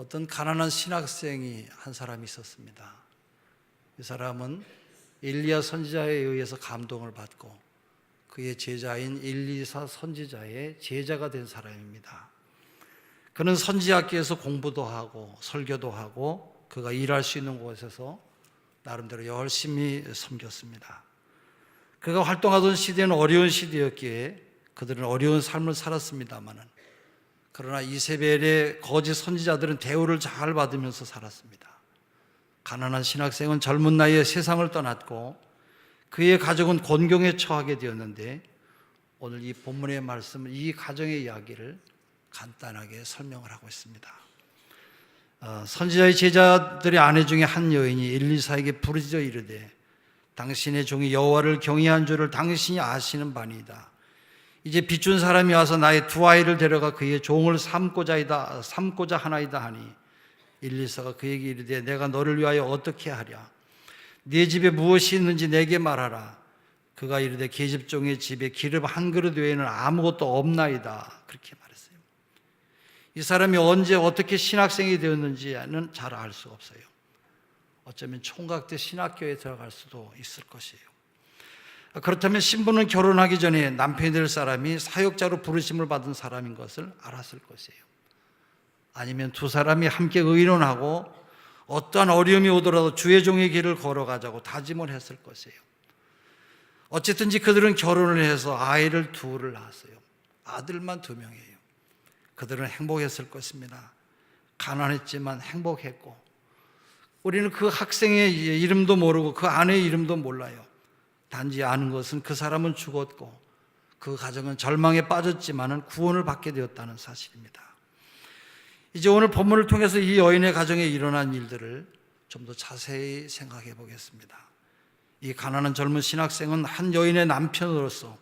어떤 가난한 신학생이 한 사람이 있었습니다. 이 사람은 엘리야 선지자에 의해서 감동을 받고 그의 제자인 엘리사 선지자의 제자가 된 사람입니다. 그는 선지학교에서 공부도 하고 설교도 하고 그가 일할 수 있는 곳에서 나름대로 열심히 섬겼습니다. 그가 활동하던 시대는 어려운 시대였기에 그들은 어려운 삶을 살았습니다마는, 그러나 이세벨의 거짓 선지자들은 대우를 잘 받으면서 살았습니다. 가난한 신학생은 젊은 나이에 세상을 떠났고 그의 가족은 곤경에 처하게 되었는데, 오늘 이 본문의 말씀은 이 가정의 이야기를 간단하게 설명을 하고 있습니다. 선지자의 제자들의 아내 중에 한 여인이 엘리사에게 부르짖어 이르되, 당신의 종이 여호와를 경외한 줄을 당신이 아시는 바니이다. 이제 빚준 사람이 와서 나의 두 아이를 데려가 그의 종을 삼고자 하나이다 하니, 엘리사가 그에게 이르되 내가 너를 위하여 어떻게 하랴? 네 집에 무엇이 있는지 내게 말하라. 그가 이르되 계집종의 집에 기름 한 그릇 외에는 아무것도 없나이다. 그렇게 말했어요. 이 사람이 언제 어떻게 신학생이 되었는지는 잘 알 수 없어요. 어쩌면 총각 때 신학교에 들어갈 수도 있을 것이에요. 그렇다면 신부는 결혼하기 전에 남편이 될 사람이 사역자로 부르심을 받은 사람인 것을 알았을 것이에요. 아니면 두 사람이 함께 의논하고 어떠한 어려움이 오더라도 주의 종의 길을 걸어가자고 다짐을 했을 것이에요. 어쨌든지 그들은 결혼을 해서 아이를 둘을 낳았어요. 아들만 2명이에요. 그들은 행복했을 것입니다. 가난했지만 행복했고, 우리는 그 학생의 이름도 모르고 그 아내의 이름도 몰라요. 단지 아는 것은 그 사람은 죽었고 그 가정은 절망에 빠졌지만 구원을 받게 되었다는 사실입니다. 이제 오늘 본문을 통해서 이 여인의 가정에 일어난 일들을 좀 더 자세히 생각해 보겠습니다. 이 가난한 젊은 신학생은 한 여인의 남편으로서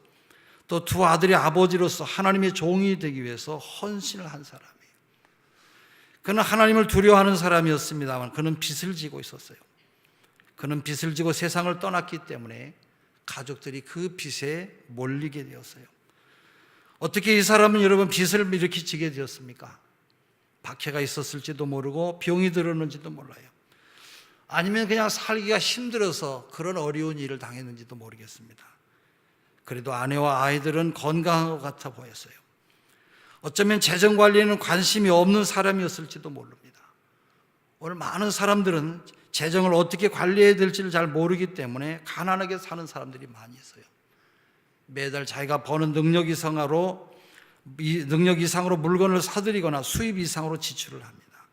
또 두 아들의 아버지로서 하나님의 종이 되기 위해서 헌신을 한 사람이에요. 그는 하나님을 두려워하는 사람이었습니다만 그는 빚을 지고 있었어요. 그는 빚을 지고 세상을 떠났기 때문에 가족들이 그 빚에 몰리게 되었어요. 어떻게 이 사람은 여러분 빚을 이렇게 지게 되었습니까? 박해가 있었을지도 모르고 병이 들었는지도 몰라요. 아니면 그냥 살기가 힘들어서 그런 어려운 일을 당했는지도 모르겠습니다. 그래도 아내와 아이들은 건강한 것 같아 보였어요. 어쩌면 재정 관리에는 관심이 없는 사람이었을지도 모릅니다. 오늘 많은 사람들은 재정을 어떻게 관리해야 될지를 잘 모르기 때문에 가난하게 사는 사람들이 많이 있어요. 매달 자기가 버는 능력 이상으로 물건을 사들이거나 수입 이상으로 지출을 합니다.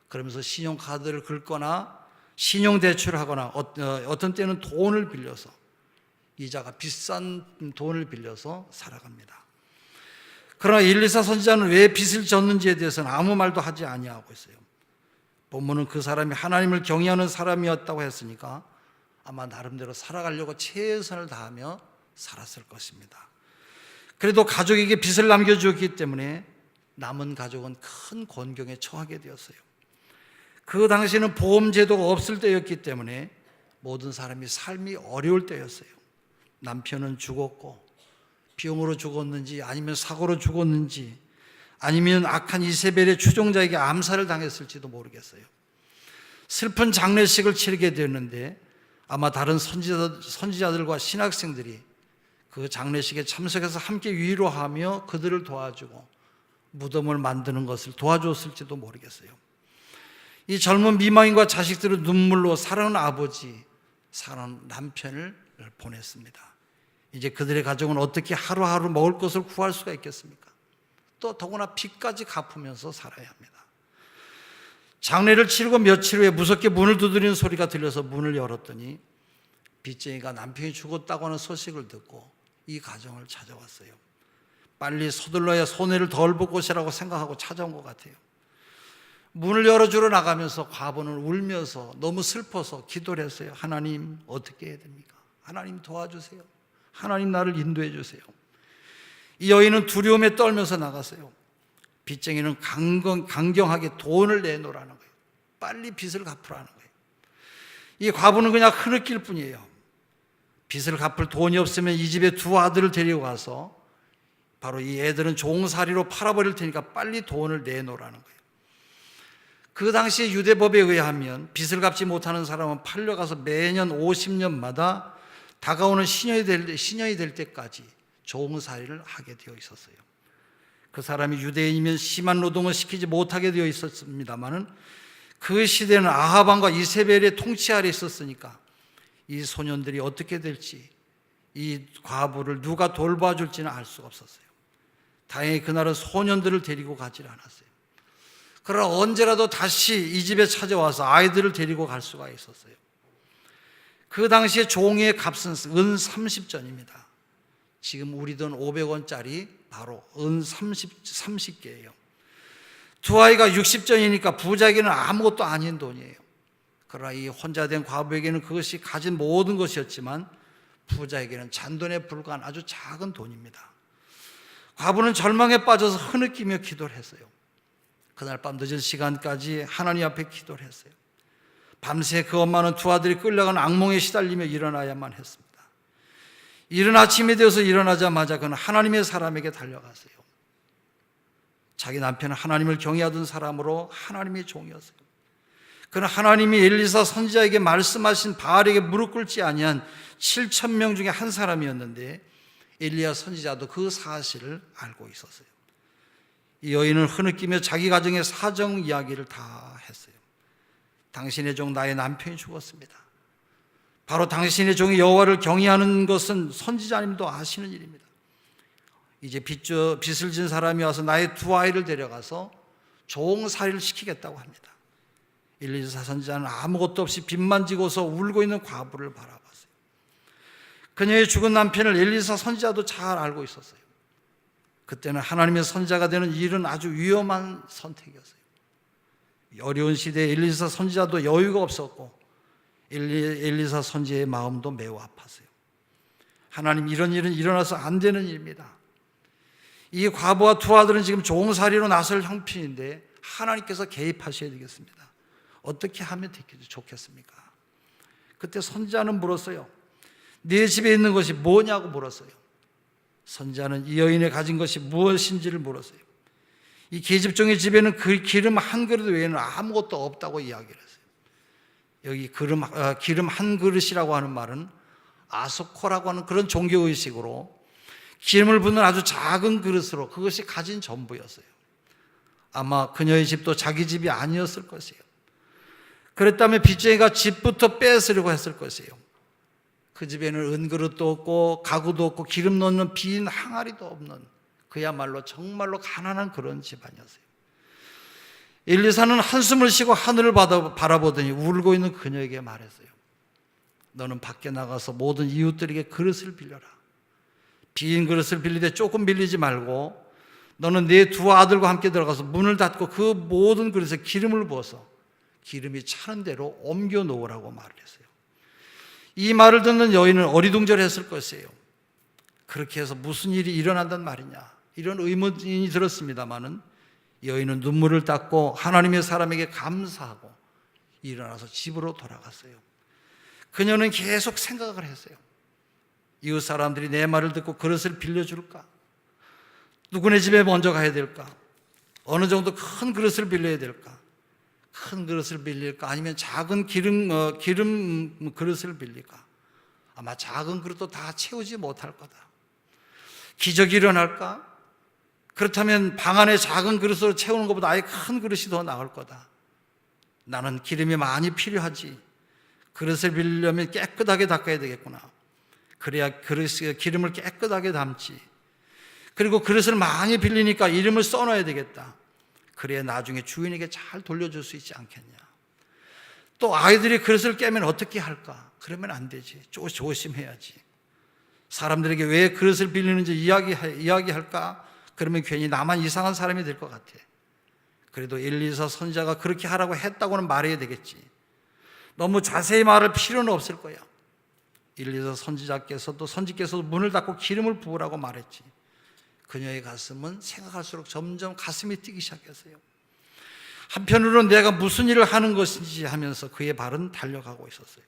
그러면서 신용카드를 긁거나 신용대출을 하거나 어떤 때는 돈을 빌려서, 이자가 비싼 돈을 빌려서 살아갑니다. 그러나 엘리사 선지자는 왜 빚을 졌는지에 대해서는 아무 말도 하지 아니하고 있어요. 본문은 그 사람이 하나님을 경외하는 사람이었다고 했으니까 아마 나름대로 살아가려고 최선을 다하며 살았을 것입니다. 그래도 가족에게 빚을 남겨주었기 때문에 남은 가족은 큰 곤경에 처하게 되었어요. 그 당시에는 보험제도가 없을 때였기 때문에 모든 사람이 삶이 어려울 때였어요. 남편은 죽었고 병으로 죽었는지 아니면 사고로 죽었는지 아니면 악한 이세벨의 추종자에게 암살을 당했을지도 모르겠어요. 슬픈 장례식을 치르게 되었는데 아마 다른 선지자들과 신학생들이 그 장례식에 참석해서 함께 위로하며 그들을 도와주고 무덤을 만드는 것을 도와줬을지도 모르겠어요. 이 젊은 미망인과 자식들은 눈물로 사랑하는 아버지, 사랑하는 남편을 보냈습니다. 이제 그들의 가족은 어떻게 하루하루 먹을 것을 구할 수가 있겠습니까? 또 더구나 빚까지 갚으면서 살아야 합니다. 장례를 치르고 며칠 후에 무섭게 문을 두드리는 소리가 들려서 문을 열었더니 빚쟁이가 남편이 죽었다고 하는 소식을 듣고 이 가정을 찾아왔어요. 빨리 서둘러야 손해를 덜 볼 것이라고 생각하고 찾아온 것 같아요. 문을 열어주러 나가면서 과부는 울면서 너무 슬퍼서 기도를 했어요. 하나님, 어떻게 해야 됩니까? 하나님 도와주세요. 하나님, 나를 인도해 주세요. 이 여인은 두려움에 떨면서 나갔어요. 빚쟁이는 강경하게 돈을 내놓으라는 거예요. 빨리 빚을 갚으라는 거예요. 이 과부는 그냥 흐느낄 뿐이에요. 빚을 갚을 돈이 없으면 이 집에 두 아들을 데리고 가서 바로 이 애들은 종살이로 팔아버릴 테니까 빨리 돈을 내놓으라는 거예요. 그 당시 유대법에 의하면 빚을 갚지 못하는 사람은 팔려가서 매년 50년마다 다가오는 신년이 될 때까지 종살이를 하게 되어 있었어요. 그 사람이 유대인이면 심한 노동을 시키지 못하게 되어 있었습니다마는 그 시대는 아합 왕과 이세벨의 통치 아래 있었으니까 이 소년들이 어떻게 될지, 이 과부를 누가 돌봐줄지는 알 수가 없었어요. 다행히 그날은 소년들을 데리고 가지 않았어요. 그러나 언제라도 다시 이 집에 찾아와서 아이들을 데리고 갈 수가 있었어요. 그 당시에 종의 값은 은 30전입니다. 지금 우리 돈 500원짜리 바로 은 30개예요. 두 아이가 60전이니까 부자에게는 아무것도 아닌 돈이에요. 그러나 이 혼자 된 과부에게는 그것이 가진 모든 것이었지만 부자에게는 잔돈에 불과한 아주 작은 돈입니다. 과부는 절망에 빠져서 흐느끼며 기도를 했어요. 그날 밤 늦은 시간까지 하나님 앞에 기도를 했어요. 밤새 그 엄마는 두 아들이 끌려간 악몽에 시달리며 일어나야만 했습니다. 이른 아침이 되어서 일어나자마자 그는 하나님의 사람에게 달려갔어요. 자기 남편은 하나님을 경외하던 사람으로 하나님의 종이었어요. 그는 하나님이 엘리사 선지자에게 말씀하신 바알에게 무릎 꿇지 아니한 7,000명 중에 한 사람이었는데 엘리야 선지자도 그 사실을 알고 있었어요. 이 여인은 흐느끼며 자기 가정의 사정 이야기를 다 했어요. 당신의 종 나의 남편이 죽었습니다. 바로 당신의 종이 여호와를 경외하는 것은 선지자님도 아시는 일입니다. 이제 빚을 진 사람이 와서 나의 두 아이를 데려가서 종살이를 시키겠다고 합니다. 엘리사 선지자는 아무것도 없이 빚만 지고서 울고 있는 과부를 바라봤어요. 그녀의 죽은 남편을 엘리사 선지자도 잘 알고 있었어요. 그때는 하나님의 선지자가 되는 일은 아주 위험한 선택이었어요. 어려운 시대에 엘리사 선지자도 여유가 없었고 엘리사 선지자의 마음도 매우 아팠어요. 하나님, 이런 일은 일어나서 안 되는 일입니다. 이 과부와 두 아들은 지금 종살이로 나설 형편인데 하나님께서 개입하셔야 되겠습니다. 어떻게 하면 좋겠습니까? 그때 선지자는 물었어요. 네 집에 있는 것이 뭐냐고 물었어요. 선지자는 이 여인이 가진 것이 무엇인지를 물었어요. 이 계집종의 집에는 그 기름 한 그릇 외에는 아무것도 없다고 이야기를 했어요. 여기 기름 한 그릇이라고 하는 말은 아소코라고 하는 그런 종교의식으로 기름을 붓는 아주 작은 그릇으로 그것이 가진 전부였어요. 아마 그녀의 집도 자기 집이 아니었을 것이에요. 그랬다면 빚쟁이가 집부터 뺏으려고 했을 것이에요. 그 집에는 은그릇도 없고 가구도 없고 기름 넣는 빈 항아리도 없는 그야말로 정말로 가난한 그런 집안이었어요. 엘리사는 한숨을 쉬고 하늘을 바라보더니 울고 있는 그녀에게 말했어요. 너는 밖에 나가서 모든 이웃들에게 그릇을 빌려라. 빈 그릇을 빌리되 조금 빌리지 말고 너는 네 두 아들과 함께 들어가서 문을 닫고 그 모든 그릇에 기름을 부어서 기름이 차는 대로 옮겨 놓으라고 말을 했어요. 이 말을 듣는 여인은 어리둥절했을 것이에요. 그렇게 해서 무슨 일이 일어난단 말이냐, 이런 의문이 들었습니다마는 여인은 눈물을 닦고 하나님의 사람에게 감사하고 일어나서 집으로 돌아갔어요. 그녀는 계속 생각을 했어요. 이웃 사람들이 내 말을 듣고 그릇을 빌려줄까? 누구네 집에 먼저 가야 될까? 어느 정도 큰 그릇을 빌려야 될까? 큰 그릇을 빌릴까? 아니면 작은 기름 그릇을 빌릴까? 아마 작은 그릇도 다 채우지 못할 거다. 기적이 일어날까? 그렇다면 방 안에 작은 그릇으로 채우는 것보다 아예 큰 그릇이 더 나을 거다. 나는 기름이 많이 필요하지. 그릇을 빌리려면 깨끗하게 닦아야 되겠구나. 그래야 기름을 깨끗하게 담지. 그리고 그릇을 많이 빌리니까 이름을 써놔야 되겠다. 그래야 나중에 주인에게 잘 돌려줄 수 있지 않겠냐. 또 아이들이 그릇을 깨면 어떻게 할까? 그러면 안 되지. 조심해야지. 사람들에게 왜 그릇을 빌리는지 이야기할까? 그러면 괜히 나만 이상한 사람이 될 것 같아. 그래도 엘리사 선지자가 그렇게 하라고 했다고는 말해야 되겠지. 너무 자세히 말할 필요는 없을 거야. 엘리사 선지께서도 문을 닫고 기름을 부으라고 말했지. 그녀의 가슴은 생각할수록 점점 가슴이 뛰기 시작했어요. 한편으로는 내가 무슨 일을 하는 것인지 하면서 그의 발은 달려가고 있었어요.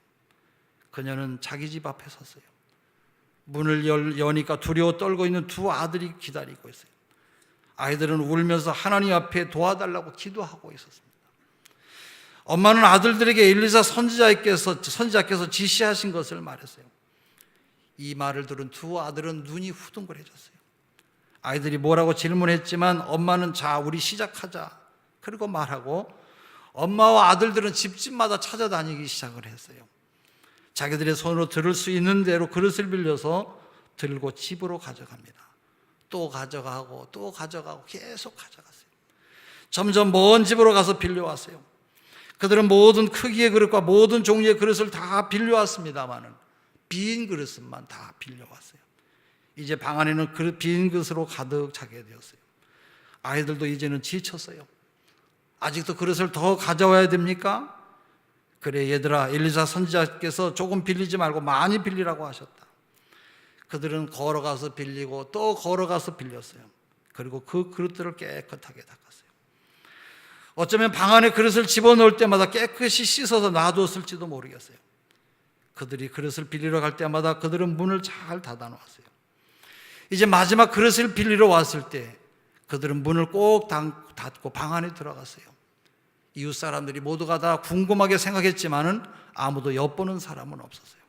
그녀는 자기 집 앞에 섰어요. 문을 여니까 두려워 떨고 있는 두 아들이 기다리고 있어요. 아이들은 울면서 하나님 앞에 도와달라고 기도하고 있었습니다. 엄마는 아들들에게 엘리사 선지자께서 지시하신 것을 말했어요. 이 말을 들은 두 아들은 눈이 후둥그레졌어요. 아이들이 뭐라고 질문했지만 엄마는 자 우리 시작하자 그리고 말하고 엄마와 아들들은 집집마다 찾아다니기 시작을 했어요. 자기들의 손으로 들을 수 있는 대로 그릇을 빌려서 들고 집으로 가져갑니다. 또 가져가고 또 가져가고 계속 가져갔어요. 점점 먼 집으로 가서 빌려왔어요. 그들은 모든 크기의 그릇과 모든 종류의 그릇을 다 빌려왔습니다마는 빈 그릇만 다 빌려왔어요. 이제 방 안에는 그 빈 그릇으로 가득 차게 되었어요. 아이들도 이제는 지쳤어요. 아직도 그릇을 더 가져와야 됩니까? 그래 얘들아, 엘리사 선지자께서 조금 빌리지 말고 많이 빌리라고 하셨다. 그들은 걸어가서 빌리고 또 걸어가서 빌렸어요. 그리고 그 그릇들을 깨끗하게 닦았어요. 어쩌면 방 안에 그릇을 집어넣을 때마다 깨끗이 씻어서 놔뒀을지도 모르겠어요. 그들이 그릇을 빌리러 갈 때마다 그들은 문을 잘 닫아놓았어요. 이제 마지막 그릇을 빌리러 왔을 때 그들은 문을 꼭 닫고 방 안에 들어갔어요. 이웃 사람들이 모두가 다 궁금하게 생각했지만은 아무도 엿보는 사람은 없었어요.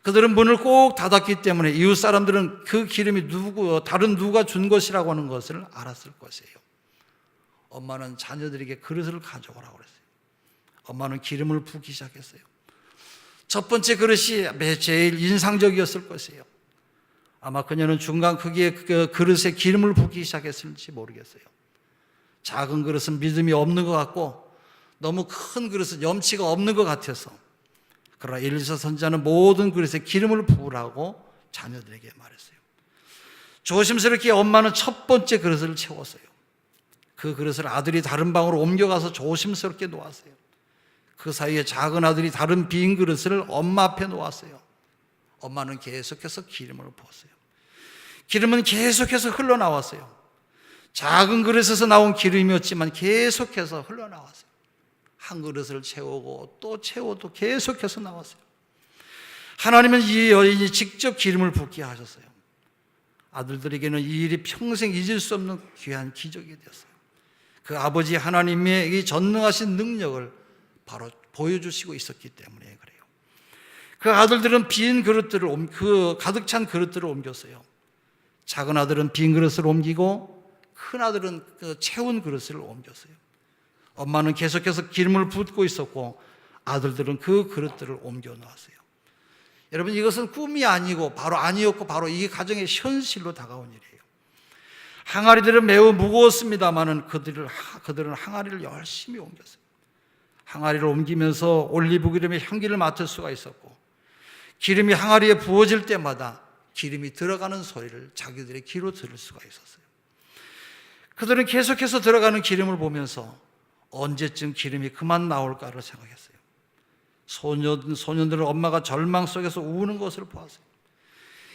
그들은 문을 꼭 닫았기 때문에 이웃 사람들은 그 기름이 다른 누가 준 것이라고 하는 것을 알았을 것이에요. 엄마는 자녀들에게 그릇을 가져오라고 그랬어요. 엄마는 기름을 붓기 시작했어요. 첫 번째 그릇이 제일 인상적이었을 것이에요. 아마 그녀는 중간 크기의 그 그릇에 기름을 붓기 시작했을지 모르겠어요. 작은 그릇은 믿음이 없는 것 같고 너무 큰 그릇은 염치가 없는 것 같아서, 그러나 엘리사 선지자는 모든 그릇에 기름을 부으라고 자녀들에게 말했어요. 조심스럽게 엄마는 첫 번째 그릇을 채웠어요. 그 그릇을 아들이 다른 방으로 옮겨가서 조심스럽게 놓았어요. 그 사이에 작은 아들이 다른 빈 그릇을 엄마 앞에 놓았어요. 엄마는 계속해서 기름을 부었어요. 기름은 계속해서 흘러나왔어요. 작은 그릇에서 나온 기름이었지만 계속해서 흘러나왔어요. 한 그릇을 채우고 또 채워도 계속해서 나왔어요. 하나님은 이 여인이 직접 기름을 붓게 하셨어요. 아들들에게는 이 일이 평생 잊을 수 없는 귀한 기적이 되었어요. 그 아버지 하나님의 이 전능하신 능력을 바로 보여주시고 있었기 때문에 그래요. 그 아들들은 빈 그릇들을, 그 가득 찬 그릇들을 옮겼어요. 작은 아들은 빈 그릇을 옮기고 큰 아들은 그 채운 그릇을 옮겼어요. 엄마는 계속해서 기름을 붓고 있었고 아들들은 그 그릇들을 옮겨 놓았어요. 여러분, 이것은 꿈이 아니고 아니었고 바로 이 가정의 현실로 다가온 일이에요. 항아리들은 매우 무거웠습니다마는 그들은 항아리를 열심히 옮겼어요. 항아리를 옮기면서 올리브 기름의 향기를 맡을 수가 있었고, 기름이 항아리에 부어질 때마다 기름이 들어가는 소리를 자기들의 귀로 들을 수가 있었어요. 그들은 계속해서 들어가는 기름을 보면서 언제쯤 기름이 그만 나올까를 생각했어요. 소년들은 엄마가 절망 속에서 우는 것을 보았어요.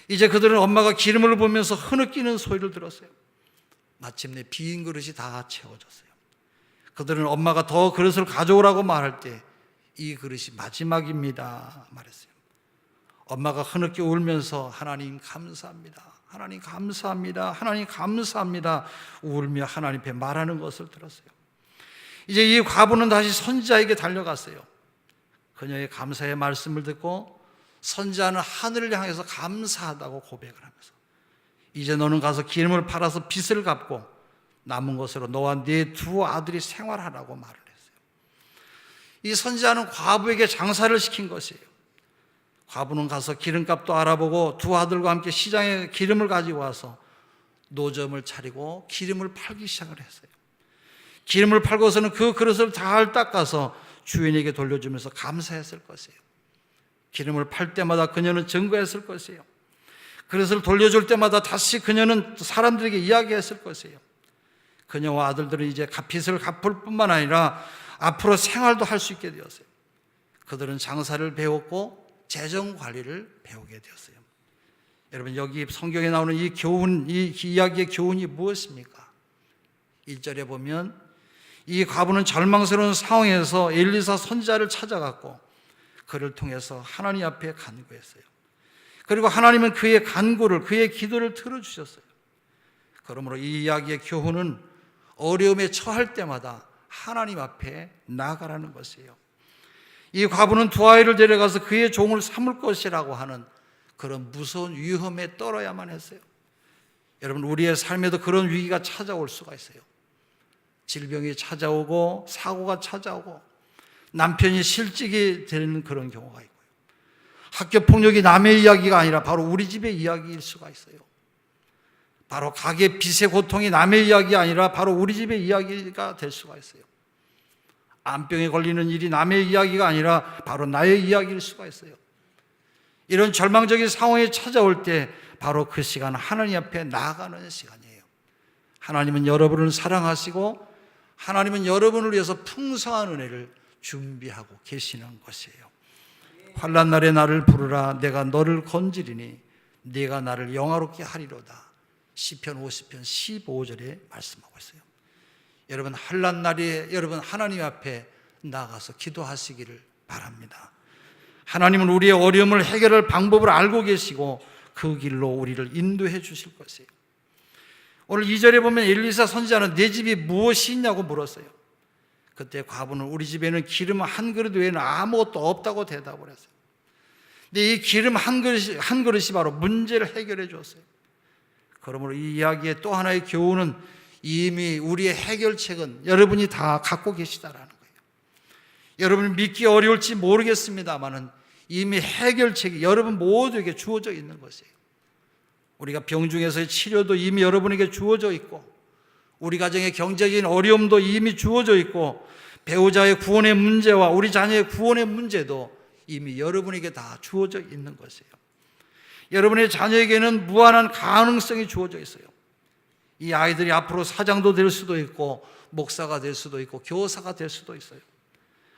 이제 그들은 엄마가 기름을 보면서 흐느끼는 소리를 들었어요. 마침내 빈 그릇이 다 채워졌어요. 그들은 엄마가 더 그릇을 가져오라고 말할 때 이 그릇이 마지막입니다 말했어요. 엄마가 흐느끼 울면서 하나님 감사합니다, 하나님 감사합니다, 하나님 감사합니다 울며 하나님 앞에 말하는 것을 들었어요. 이제 이 과부는 다시 선지자에게 달려갔어요. 그녀의 감사의 말씀을 듣고 선지자는 하늘을 향해서 감사하다고 고백을 하면서 이제 너는 가서 기름을 팔아서 빚을 갚고 남은 것으로 너와 네 두 아들이 생활하라고 말을 했어요. 이 선지자는 과부에게 장사를 시킨 것이에요. 과부는 가서 기름값도 알아보고 두 아들과 함께 시장에 기름을 가지고 와서 노점을 차리고 기름을 팔기 시작을 했어요. 기름을 팔고서는 그 그릇을 잘 닦아서 주인에게 돌려주면서 감사했을 것이에요. 기름을 팔 때마다 그녀는 증거했을 것이에요. 그릇을 돌려줄 때마다 다시 그녀는 사람들에게 이야기했을 것이에요. 그녀와 아들들은 이제 빚을 갚을 뿐만 아니라 앞으로 생활도 할 수 있게 되었어요. 그들은 장사를 배웠고 재정 관리를 배우게 되었어요. 여러분, 여기 성경에 나오는 이 교훈, 이 이야기의 교훈이 무엇입니까? 1절에 보면 이 과부는 절망스러운 상황에서 엘리사 선지자를 찾아갔고 그를 통해서 하나님 앞에 간구했어요. 그리고 하나님은 그의 간구를, 그의 기도를 들어주셨어요. 그러므로 이 이야기의 교훈은 어려움에 처할 때마다 하나님 앞에 나아가라는 것이에요. 이 과부는 두 아이를 데려가서 그의 종을 삼을 것이라고 하는 그런 무서운 위험에 떨어야만 했어요. 여러분, 우리의 삶에도 그런 위기가 찾아올 수가 있어요. 질병이 찾아오고 사고가 찾아오고 남편이 실직이 되는 그런 경우가 있고요. 학교 폭력이 남의 이야기가 아니라 바로 우리 집의 이야기일 수가 있어요. 바로 가게 빚의 고통이 남의 이야기가 아니라 바로 우리 집의 이야기가 될 수가 있어요. 암병에 걸리는 일이 남의 이야기가 아니라 바로 나의 이야기일 수가 있어요. 이런 절망적인 상황이 찾아올 때 바로 그 시간 하나님 앞에 나아가는 시간이에요. 하나님은 여러분을 사랑하시고 하나님은 여러분을 위해서 풍성한 은혜를 준비하고 계시는 것이에요. 환난 날에 나를 부르라. 내가 너를 건지리니 네가 나를 영화롭게 하리로다. 시편 50편 15절에 말씀하고 있어요. 여러분, 환난 날에 여러분 하나님 앞에 나가서 기도하시기를 바랍니다. 하나님은 우리의 어려움을 해결할 방법을 알고 계시고 그 길로 우리를 인도해 주실 것이에요. 오늘 2절에 보면 엘리사 선지자는 내 집이 무엇이 있냐고 물었어요. 그때 과부는 우리 집에는 기름 한 그릇 외에는 아무것도 없다고 대답을 했어요. 근데 이 기름 한 그릇이 바로 문제를 해결해 줬어요. 그러므로 이 이야기의 또 하나의 교훈은 이미 우리의 해결책은 여러분이 다 갖고 계시다라는 거예요. 여러분이 믿기 어려울지 모르겠습니다만은 이미 해결책이 여러분 모두에게 주어져 있는 것이에요. 우리가 병중에서의 치료도 이미 여러분에게 주어져 있고, 우리 가정의 경제적인 어려움도 이미 주어져 있고, 배우자의 구원의 문제와 우리 자녀의 구원의 문제도 이미 여러분에게 다 주어져 있는 것이에요. 여러분의 자녀에게는 무한한 가능성이 주어져 있어요. 이 아이들이 앞으로 사장도 될 수도 있고 목사가 될 수도 있고 교사가 될 수도 있어요.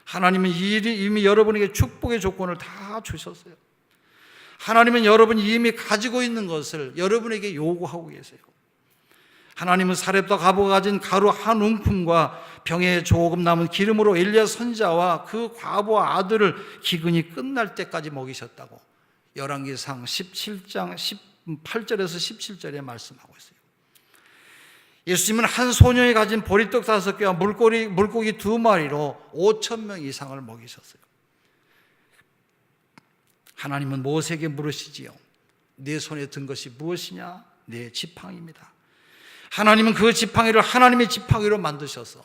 하나님은 이미 여러분에게 축복의 조건을 다 주셨어요. 하나님은 여러분이 이미 가지고 있는 것을 여러분에게 요구하고 계세요. 하나님은 사렙과 가보가 가진 가루 한 움큼과 병에 조금 남은 기름으로 엘리야 선지자와 그 과부와 아들을 기근이 끝날 때까지 먹이셨다고 열왕기상 17장 18절에서 17절에 말씀하고 있어요. 예수님은 한 소년이 가진 보리떡 5개와 물고기 2마리로 5,000명 이상을 먹이셨어요. 하나님은 모세에게 물으시지요. 내 손에 든 것이 무엇이냐? 내 지팡이입니다. 하나님은 그 지팡이를 하나님의 지팡이로 만드셔서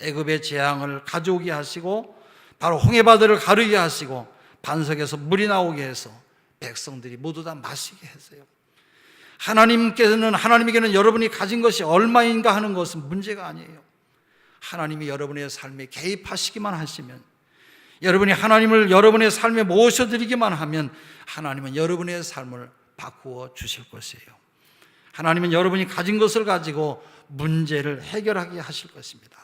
애굽의 재앙을 가져오게 하시고 바로 홍해바다를 가르게 하시고 반석에서 물이 나오게 해서 백성들이 모두 다 마시게 했어요. 하나님에게는 여러분이 가진 것이 얼마인가 하는 것은 문제가 아니에요. 하나님이 여러분의 삶에 개입하시기만 하시면, 여러분이 하나님을 여러분의 삶에 모셔드리기만 하면 하나님은 여러분의 삶을 바꾸어 주실 것이에요. 하나님은 여러분이 가진 것을 가지고 문제를 해결하게 하실 것입니다.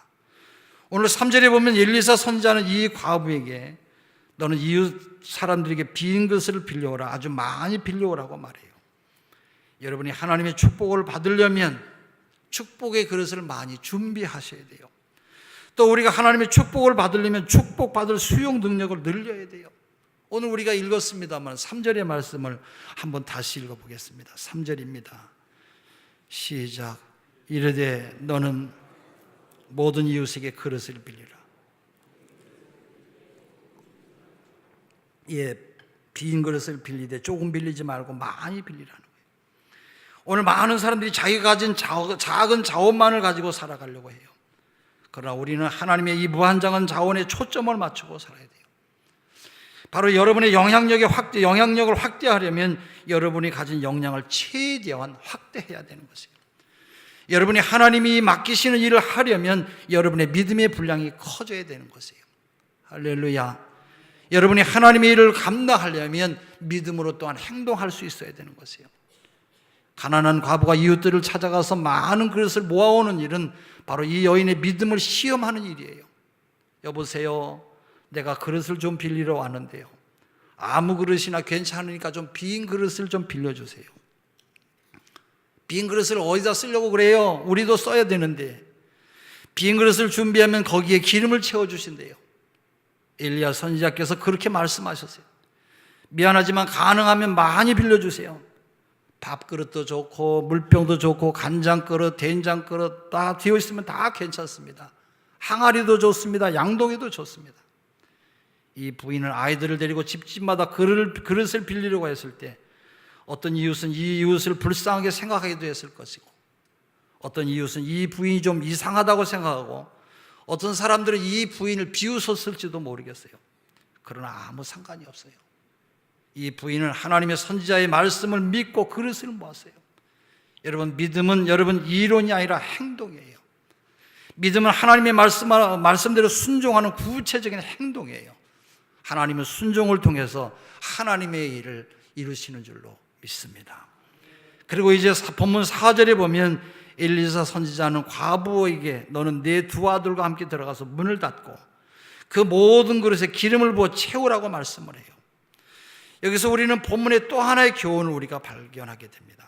오늘 3절에 보면 엘리사 선지자는 이 과부에게 너는 이웃 사람들에게 빈 그릇을 빌려오라, 아주 많이 빌려오라고 말해요. 여러분이 하나님의 축복을 받으려면 축복의 그릇을 많이 준비하셔야 돼요. 또 우리가 하나님의 축복을 받으려면 축복받을 수용 능력을 늘려야 돼요. 오늘 우리가 읽었습니다만 3절의 말씀을 한번 다시 읽어보겠습니다. 3절입니다. 시작. 이르되 너는 모든 이웃에게 그릇을 빌리라. 예, 빈 그릇을 빌리되 조금 빌리지 말고 많이 빌리라는 거예요. 오늘 많은 사람들이 자기가 가진 작은 자원만을 가지고 살아가려고 해요. 그러나 우리는 하나님의 이 무한정한 자원에 초점을 맞추고 살아야 돼요. 바로 여러분의 영향력을 확대하려면 여러분이 가진 역량을 최대한 확대해야 되는 것이에요. 여러분이 하나님이 맡기시는 일을 하려면 여러분의 믿음의 분량이 커져야 되는 것이에요. 할렐루야. 여러분이 하나님의 일을 감당하려면 믿음으로 또한 행동할 수 있어야 되는 것이에요. 가난한 과부가 이웃들을 찾아가서 많은 그릇을 모아오는 일은 바로 이 여인의 믿음을 시험하는 일이에요. 여보세요, 내가 그릇을 좀 빌리러 왔는데요, 아무 그릇이나 괜찮으니까 좀 빈 그릇을 좀 빌려주세요. 빈 그릇을 어디다 쓰려고 그래요? 우리도 써야 되는데. 빈 그릇을 준비하면 거기에 기름을 채워주신대요. 엘리야 선지자께서 그렇게 말씀하셨어요. 미안하지만 가능하면 많이 빌려주세요. 밥그릇도 좋고 물병도 좋고 간장그릇, 된장그릇 다 되어 있으면 다 괜찮습니다. 항아리도 좋습니다. 양동이도 좋습니다. 이 부인은 아이들을 데리고 집집마다 그릇을 빌리려고 했을 때 어떤 이웃은 이 이웃을 불쌍하게 생각하기도 했을 것이고, 어떤 이웃은 이 부인이 좀 이상하다고 생각하고, 어떤 사람들은 이 부인을 비웃었을지도 모르겠어요. 그러나 아무 상관이 없어요. 이 부인은 하나님의 선지자의 말씀을 믿고 그릇을 모았어요. 여러분, 믿음은 여러분 이론이 아니라 행동이에요. 믿음은 하나님의 말씀대로 순종하는 구체적인 행동이에요. 하나님은 순종을 통해서 하나님의 일을 이루시는 줄로 믿습니다. 그리고 이제 본문 4절에 보면 엘리사 선지자는 과부에게 너는 내 두 아들과 함께 들어가서 문을 닫고 그 모든 그릇에 기름을 부어 채우라고 말씀을 해요. 여기서 우리는 본문의 또 하나의 교훈을 우리가 발견하게 됩니다.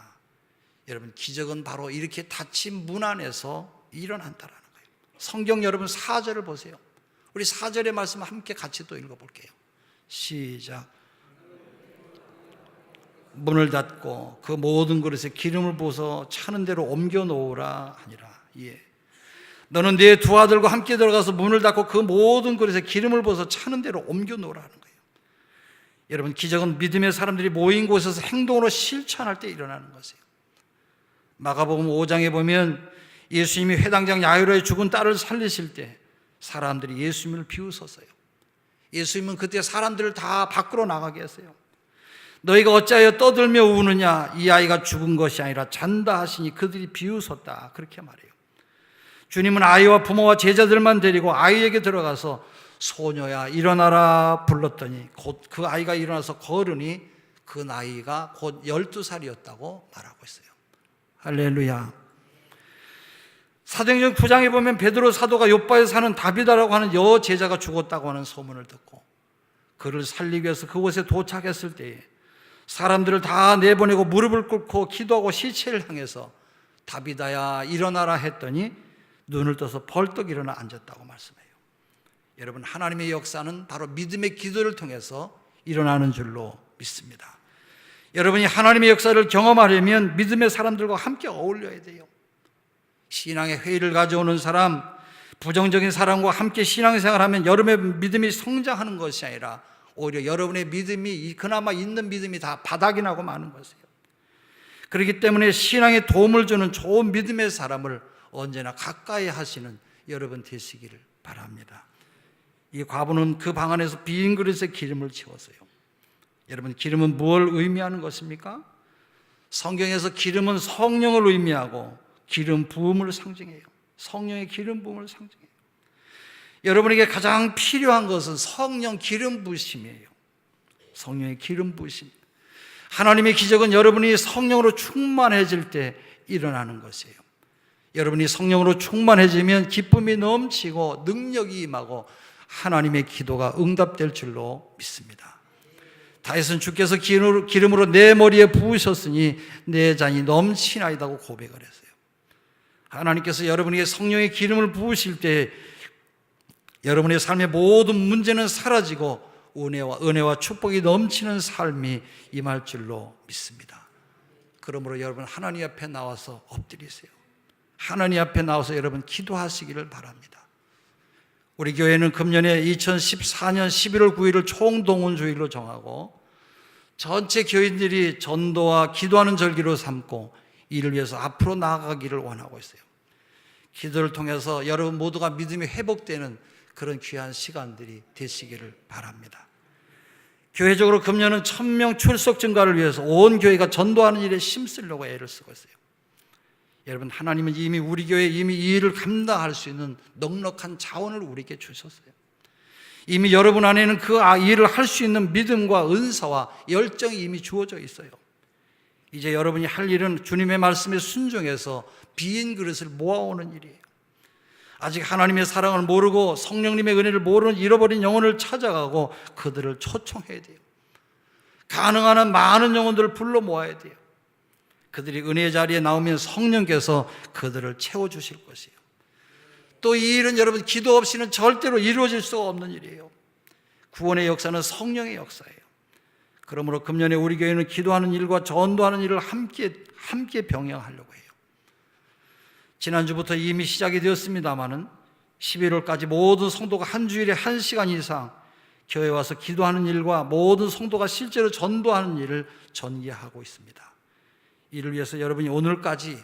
여러분, 기적은 바로 이렇게 닫힌 문 안에서 일어난다라는 거예요. 성경 여러분 4절을 보세요. 우리 4절의 말씀 함께 같이 또 읽어볼게요. 시작. 문을 닫고 그 모든 그릇에 기름을 부어서 차는 대로 옮겨 놓으라 하니라. 예. 너는 네 두 아들과 함께 들어가서 문을 닫고 그 모든 그릇에 기름을 부어서 차는 대로 옮겨 놓으라 하는 거예요. 여러분, 기적은 믿음의 사람들이 모인 곳에서 행동으로 실천할 때 일어나는 것이에요. 마가복음 5장에 보면 예수님이 회당장 야이로의 죽은 딸을 살리실 때 사람들이 예수님을 비웃었어요. 예수님은 그때 사람들을 다 밖으로 나가게 했어요. 너희가 어찌하여 떠들며 우느냐? 이 아이가 죽은 것이 아니라 잔다 하시니 그들이 비웃었다. 그렇게 말해요. 주님은 아이와 부모와 제자들만 데리고 아이에게 들어가서 소녀야 일어나라 불렀더니 곧 그 아이가 일어나서 걸으니 그 나이가 곧 12살이었다고 말하고 있어요. 할렐루야. 사도행전 9장에 보면 베드로 사도가 요바에 사는 다비다라고 하는 여제자가 죽었다고 하는 소문을 듣고 그를 살리기 위해서 그곳에 도착했을 때에 사람들을 다 내보내고 무릎을 꿇고 기도하고 시체를 향해서 다비다야 일어나라 했더니 눈을 떠서 벌떡 일어나 앉았다고 말씀해요. 여러분, 하나님의 역사는 바로 믿음의 기도를 통해서 일어나는 줄로 믿습니다. 여러분이 하나님의 역사를 경험하려면 믿음의 사람들과 함께 어울려야 돼요. 신앙의 회의를 가져오는 사람, 부정적인 사람과 함께 신앙생활하면 여러분의 믿음이 성장하는 것이 아니라 오히려 여러분의 믿음이 그나마 있는 믿음이 다 바닥이 나고 마는 것이에요. 그렇기 때문에 신앙에 도움을 주는 좋은 믿음의 사람을 언제나 가까이 하시는 여러분 되시기를 바랍니다. 이 과부는 그 방 안에서 빈 그릇에 기름을 채웠어요. 여러분, 기름은 무엇을 의미하는 것입니까? 성경에서 기름은 성령을 의미하고 기름 부음을 상징해요. 성령의 기름 부음을 상징해요. 여러분에게 가장 필요한 것은 성령 기름 부으심이에요. 성령의 기름 부으심. 하나님의 기적은 여러분이 성령으로 충만해질 때 일어나는 것이에요. 여러분이 성령으로 충만해지면 기쁨이 넘치고 능력이 임하고 하나님의 기도가 응답될 줄로 믿습니다. 다윗은 주께서 기름으로 내 머리에 부으셨으니 내 잔이 넘치나이다고 고백을 했어요. 하나님께서 여러분에게 성령의 기름을 부으실 때 여러분의 삶의 모든 문제는 사라지고 은혜와 축복이 넘치는 삶이 임할 줄로 믿습니다. 그러므로 여러분, 하나님 앞에 나와서 엎드리세요. 하나님 앞에 나와서 여러분 기도하시기를 바랍니다. 우리 교회는 금년에 2014년 11월 9일을 총동원주일로 정하고 전체 교인들이 전도와 기도하는 절기로 삼고 이를 위해서 앞으로 나아가기를 원하고 있어요. 기도를 통해서 여러분 모두가 믿음이 회복되는 그런 귀한 시간들이 되시기를 바랍니다. 교회적으로 금년은 1000명 출석 증가를 위해서 온 교회가 전도하는 일에 힘쓰려고 애를 쓰고 있어요. 여러분, 하나님은 이미 우리 교회에 이미 이 일을 감당할 수 있는 넉넉한 자원을 우리에게 주셨어요. 이미 여러분 안에는 그 일을 할 수 있는 믿음과 은사와 열정이 이미 주어져 있어요. 이제 여러분이 할 일은 주님의 말씀에 순종해서 빈 그릇을 모아오는 일이에요. 아직 하나님의 사랑을 모르고 성령님의 은혜를 모르는 잃어버린 영혼을 찾아가고 그들을 초청해야 돼요. 가능한 한 많은 영혼들을 불러 모아야 돼요. 그들이 은혜의 자리에 나오면 성령께서 그들을 채워주실 것이에요. 또 이 일은 여러분 기도 없이는 절대로 이루어질 수가 없는 일이에요. 구원의 역사는 성령의 역사예요. 그러므로 금년에 우리 교회는 기도하는 일과 전도하는 일을 함께 병행하려고 해요. 지난주부터 이미 시작이 되었습니다마는 11월까지 모든 성도가 한 주일에 1시간 이상 교회에 와서 기도하는 일과 모든 성도가 실제로 전도하는 일을 전개하고 있습니다. 이를 위해서 여러분이 오늘까지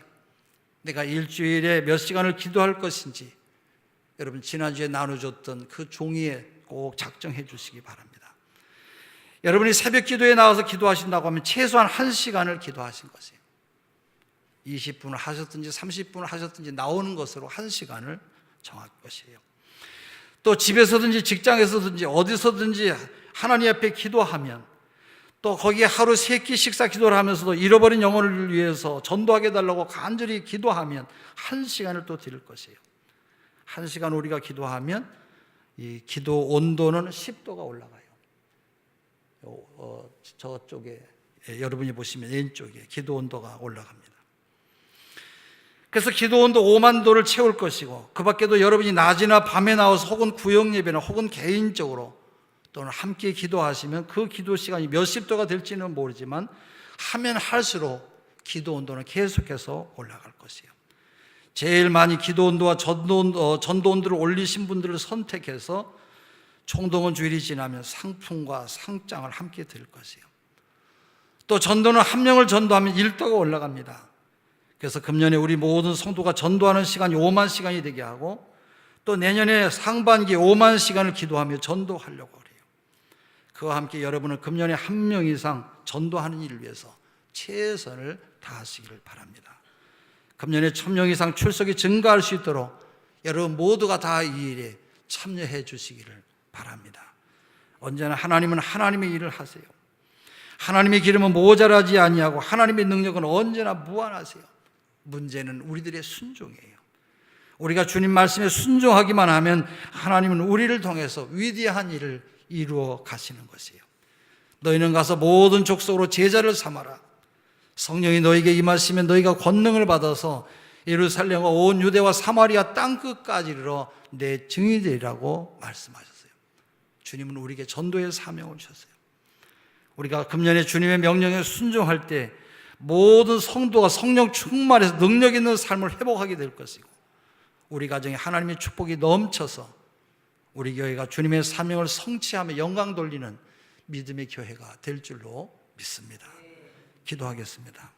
내가 일주일에 몇 시간을 기도할 것인지 여러분 지난주에 나눠줬던 그 종이에 꼭 작정해 주시기 바랍니다. 여러분이 새벽 기도에 나와서 기도하신다고 하면 최소한 1시간을 기도하신 것이에요. 20분을 하셨든지 30분을 하셨든지 나오는 것으로 1시간을 정할 것이에요. 또 집에서든지 직장에서든지 어디서든지 하나님 앞에 기도하면, 또 거기에 하루 3끼 식사 기도를 하면서도 잃어버린 영혼을 위해서 전도하게 해달라고 간절히 기도하면 1시간을 또 드릴 것이에요. 1시간 우리가 기도하면 이 기도 온도는 10도가 올라가요. 저쪽에 여러분이 보시면 왼쪽에 기도 온도가 올라갑니다. 그래서 기도 온도 5만 도를 채울 것이고, 그 밖에도 여러분이 낮이나 밤에 나와서 혹은 구역 예배나 혹은 개인적으로 또는 함께 기도하시면 그 기도 시간이 몇십 도가 될지는 모르지만 하면 할수록 기도 온도는 계속해서 올라갈 것이에요. 제일 많이 기도 온도와 전도 온도를 올리신 분들을 선택해서 총동원 주일이 지나면 상품과 상장을 함께 드릴 것이에요. 또 전도는 한 명을 전도하면 1도가 올라갑니다. 그래서 금년에 우리 모든 성도가 전도하는 시간이 5만 시간이 되게 하고, 또 내년에 상반기에 5만 시간을 기도하며 전도하려고 그래요. 그와 함께 여러분은 금년에 1명 이상 전도하는 일을 위해서 최선을 다하시기를 바랍니다. 금년에 1000명 이상 출석이 증가할 수 있도록 여러분 모두가 다 이 일에 참여해 주시기를 바랍니다. 언제나 하나님은 하나님의 일을 하세요. 하나님의 기름은 모자라지 아니하고 하나님의 능력은 언제나 무한하세요. 문제는 우리들의 순종이에요. 우리가 주님 말씀에 순종하기만 하면 하나님은 우리를 통해서 위대한 일을 이루어 가시는 것이에요. 너희는 가서 모든 족속으로 제자를 삼아라. 성령이 너희에게 임하시면 너희가 권능을 받아서 예루살렘과 온 유대와 사마리아 땅끝까지 이르러 내 증인이 되리라고 말씀하셨어요. 주님은 우리에게 전도의 사명을 주셨어요. 우리가 금년에 주님의 명령에 순종할 때 모든 성도가 성령 충만해서 능력 있는 삶을 회복하게 될 것이고, 우리 가정에 하나님의 축복이 넘쳐서 우리 교회가 주님의 사명을 성취하며 영광 돌리는 믿음의 교회가 될 줄로 믿습니다. 기도하겠습니다.